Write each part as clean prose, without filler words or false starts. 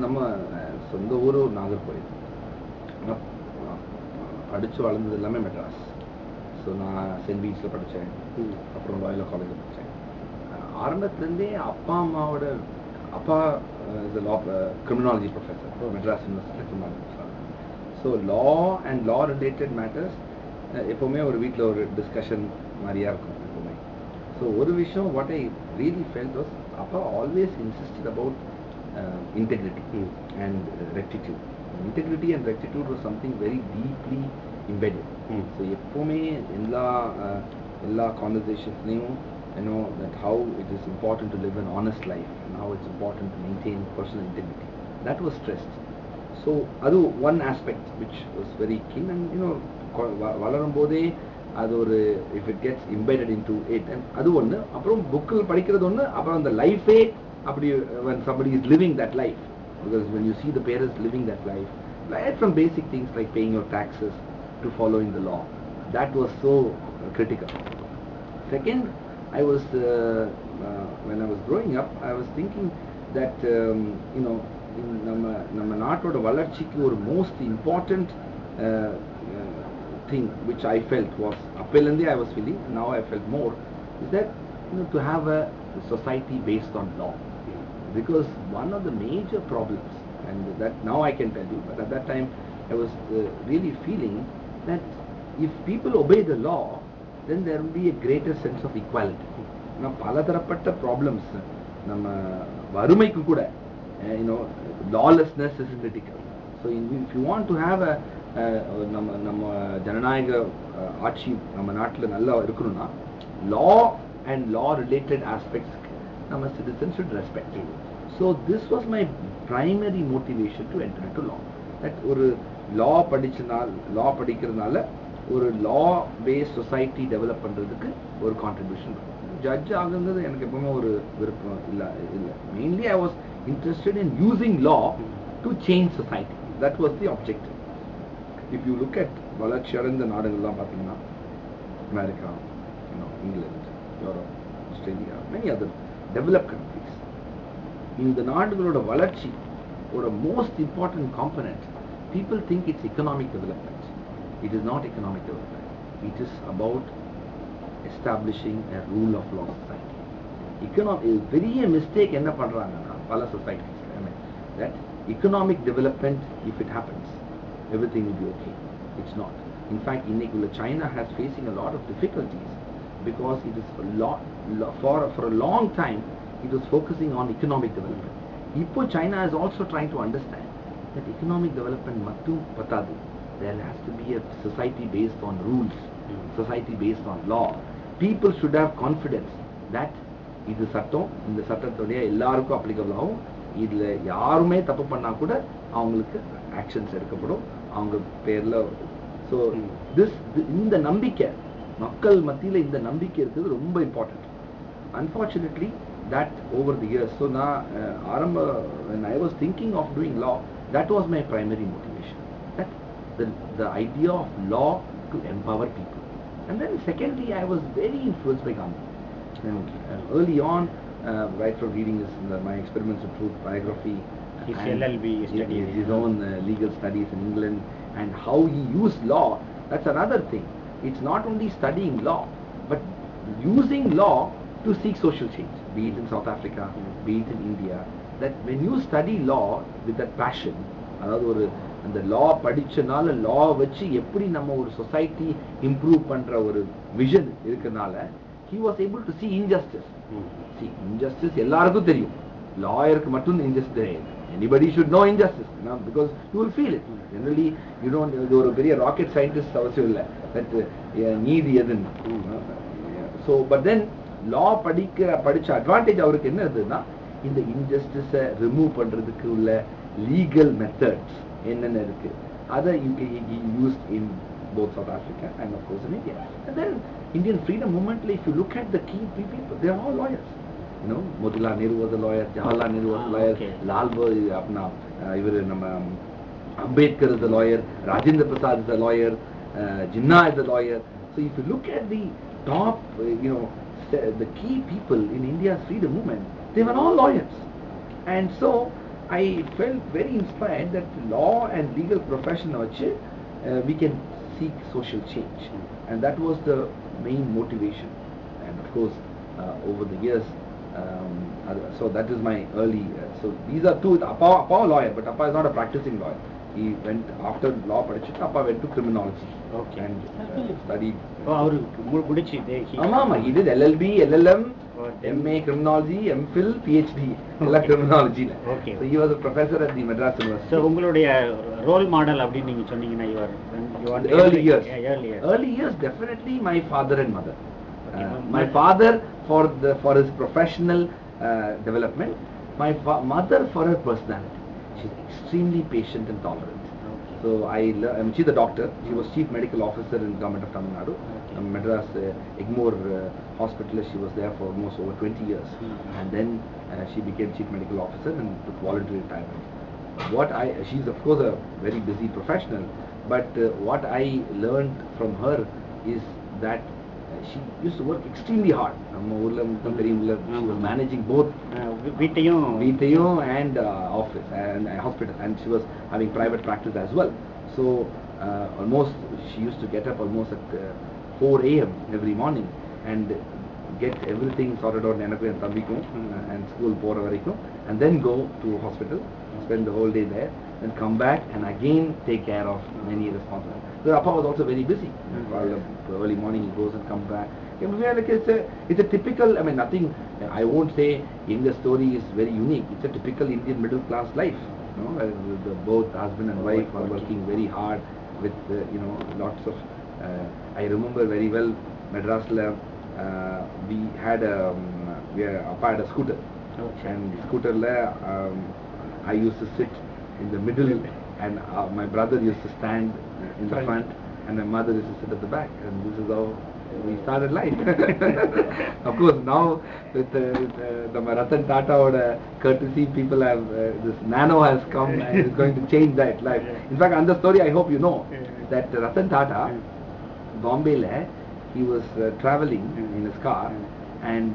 நம்ம சொந்த ஊர் நாகர்கோவில், படித்து வளர்ந்தது எல்லாமே மெட்ராஸ். ஸோ நான் சென்ட் பீன்ஸில் படித்தேன், அப்புறம் ராயல் காலேஜில் படித்தேன். ஆரம்பத்துலேருந்தே அம்மாவோட அப்பா is law criminology professor, Madras யூனிவர்சிட்டியில் criminology. So law and law related matters எப்போவுமே ஒரு வீட்டில் ஒரு டிஸ்கஷன் மாதிரியாக இருக்கும் எப்போவுமே. ஸோ ஒரு விஷயம் what I really felt was, அப்பா always insisted about integrity and rectitude. Integrity and rectitude was something very deeply embedded. So எப்போவுமே எல்லா conversationsலையும் that how it is important to live an honest life and how it's important to maintain personal integrity. That was stressed. So அது one aspect which was very keen, and வளரும் போதே அது ஒரு if it gets embedded into it, and அது ஒன்று. அப்புறம் புக்கில் படிக்கிறது ஒன்று, அப்புறம் அந்த லைஃபே அப்படி when somebody is living that life, because when you see the parents living that life, right from basic things like paying your taxes to following the law, that was so critical. Second, I was when I was growing up, I was thinking that நம்ம நாட்டோட வளர்ச்சிக்கு ஒரு most important thing which I felt was, அப்பையிலேருந்தே I was feeling, now I felt more, is that to have a society based on law. Because one of the major problems, and that now I can tell you, but at that time I was really feeling that if people obey the law, then there will be a greater sense of equality. பலதரப்பட்ட problems, நம்ம வறுமைக்கு கூட lawlessness is critical. So if you want to have a நம்ம ஜனநாயக ஆட்சி நம்ம நாட்டில் நல்லா இருக்கணும்னா, law and law related aspects நம்ம citizens should respect. So this was my primary motivation to enter into law. That ஒரு law படிக்கிறதுனால ஒரு law based society develop பண்றதுக்கு ஒரு contribution. ஜட்ஜ் ஆகுங்கிறது எனக்கு எப்பவுமே ஒரு விருப்பம் இல்லை. Mainly I was interested in using law to change society. That was the objective. If you look at வளர்ச்சி அடைந்த நாடுகள்லாம் பார்த்தீங்கன்னா, America, England, Europe, Australia, many other developed countries, இந்த நாடுகளோட வளர்ச்சி ஒரு most important component, people think it's economic development. It is not economic development. It is about establishing a rule of law society. பெரிய mistake என்ன பண்றாங்கன்னா பல societies, that economic development, if it happens, everything will be okay. It's not. In fact, இன்னைக்குள்ள China has facing a lot of difficulties because it is for a long time it was focusing on economic development. இப்போ China is also trying to understand that economic development மட்டும் பத்தாது. There has to be a society based on rules, society based on law. People should have confidence that இது சட்டம், இந்த சட்டத்துடைய எல்லாருக்கும் applicable ஆகும், இதில் யாருமே தப்பு பண்ணா கூட அவங்களுக்கு ஆக்ஷன்ஸ் எடுக்கப்படும் அவங்க பேரில். ஸோ இந்த நம்பிக்கை மக்கள் மத்தியில், இந்த நம்பிக்கை இருக்கிறது ரொம்ப important. Unfortunately, that over the years, so when I was thinking of doing law, that was my primary motivation, that the idea of law to empower people. And then secondly, I was very influenced by Gandhi. Early on, right from reading my Experiments of Truth biography, his LLB studies, his own legal studies in England, and how he used law, that's another thing. It's not only studying law, but using law to seek social change, be it in South Africa, be it in India. That when you study law with that passion, அதாவது ஒரு அந்த law படிச்சனால law வச்சு எப்படி நம்ம ஒரு society improve பண்ற ஒரு vision இருக்கனால, he was able to see injustice. See, injustice எல்லாருக்கும் தெரியும், லாயருக்கு மட்டும் injustice தெரியும். Anybody should know injustice, because you will feel it. Generally, you don't. இது ஒரு பெரிய rocket scientist அவசியம் இல்லை that நீதி எதுன்னு. So, but then law படிச்ச advantage அவருக்கு என்ன இருந்ததுன்னா, இந்த injustice remove பண்றதுக்கு உள்ள legal methods என்னென்ன இருக்கு, அதை he used in both South Africa and of course in India. And then Indian freedom movement, if you look at the key people, they are all lawyers. Motilal Nehru was a lawyer, Jawaharlal Nehru was a lawyer, Lal ivar nama Ambedkar is a lawyer, Rajendra Prasad is a lawyer, Jinnah is a lawyer. So if you look at the top, the key people in India's freedom movement, they were all lawyers. And so I felt very inspired that law and legal profession we can seek social change, and that was the main motivation. And of course, over the years, so that is my early. So these are two. Appa lawyer, but Appa is not a practicing lawyer. He went after law, படிச்சிட்டு Appa went to criminology. Okay. And studied. அவரு முடிச்சு ஆமா, he did LLB, LLM, Okay. MA criminology, MPhil, PhD, எல்லாம் criminology. Okay. So he was a professor at the Madras University. So உங்களுடைய role model அப்படின்னு நீங்க சொன்னீங்கன்னா you want Early years. early years. Early years, definitely my father and mother. Okay. My father for his professional development, my mother for her personality. She's extremely patient and tolerant. Okay. So she's a doctor. She was chief medical officer in government of Tamil Nadu. Okay. Madras Egmore hospital. She was there for almost over 20 years. And then she became chief medical officer and took voluntary retirement. She's of course a very busy professional, but what I learned from her is that she used to work extremely hard. She was managing both வீட்டையும் and office and hospital, and she was having private practice as well. So almost she used to get up almost at 4 a.m. every morning and get everything sorted out and school போற வரைக்கும், and then go to hospital, spend the whole day there, then come back and again take care of many responsibilities. So Appa was also very busy. Early morning he goes and comes back. It's a typical, I mean, nothing, I won't say India's story is very unique. It's a typical Indian middle class life. Both husband and wife are working very hard with lots of I remember very well Madras we had Appa had a scooter. Okay. And scooter I used to sit in the middle, and my brother used to stand in the front, and my mother used to sit at the back, and this is how we started life. Of course, now with the Ratan Tata courtesy, people have this nano has come and is going to change that life. In fact, on the story, I hope you know that Ratan Tata, Bombay, he was traveling in his car, and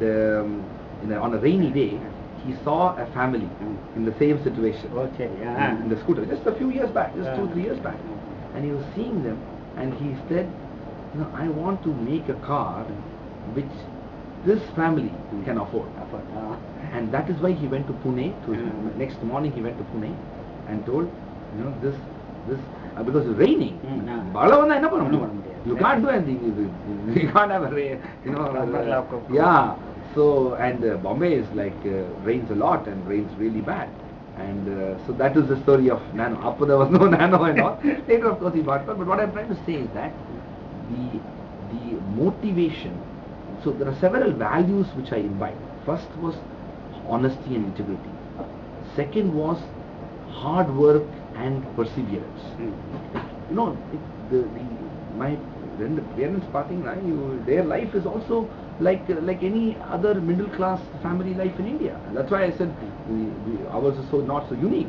on a rainy day, he saw a family in the same situation. Okay. In the scooter, just a few years back, just 2-3 years back, and he was seeing them, and he said, I want to make a car which this family can afford. And that is why he went to Pune. Next morning he went to Pune and told, this because it's raining. You can't do anything. You can't have a rain. Yeah. So, and Bombay is like rains a lot and rains really bad. And so that is the story of Nano. Up there was no Nano and all. Later, of course, he bought one. But what I'm trying to say is that the motivation. So there are several values which I imbibe. First was honesty and integrity. Second was hard work and perseverance. My parents parting, their life is also like any other middle class family life in India. And that's why I said ours is not so unique.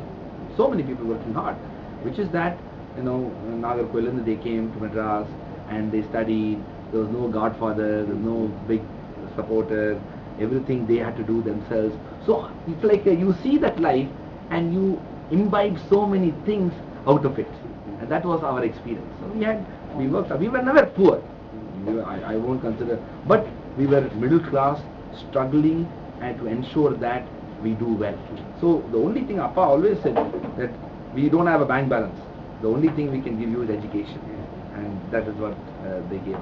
So many people working hard, which is that Nagarkoil, they came to Madras and they studied. There was no godfather, there was no big supporter. Everything they had to do themselves. So it's like you see that life and you imbibe so many things out of it, and that was our experience. So we worked. We were never poor. I won't consider, but we were middle class, struggling and to ensure that we do well. So the only thing Appa always said that we don't have a bank balance. The only thing we can give you is education, and that is what they gave.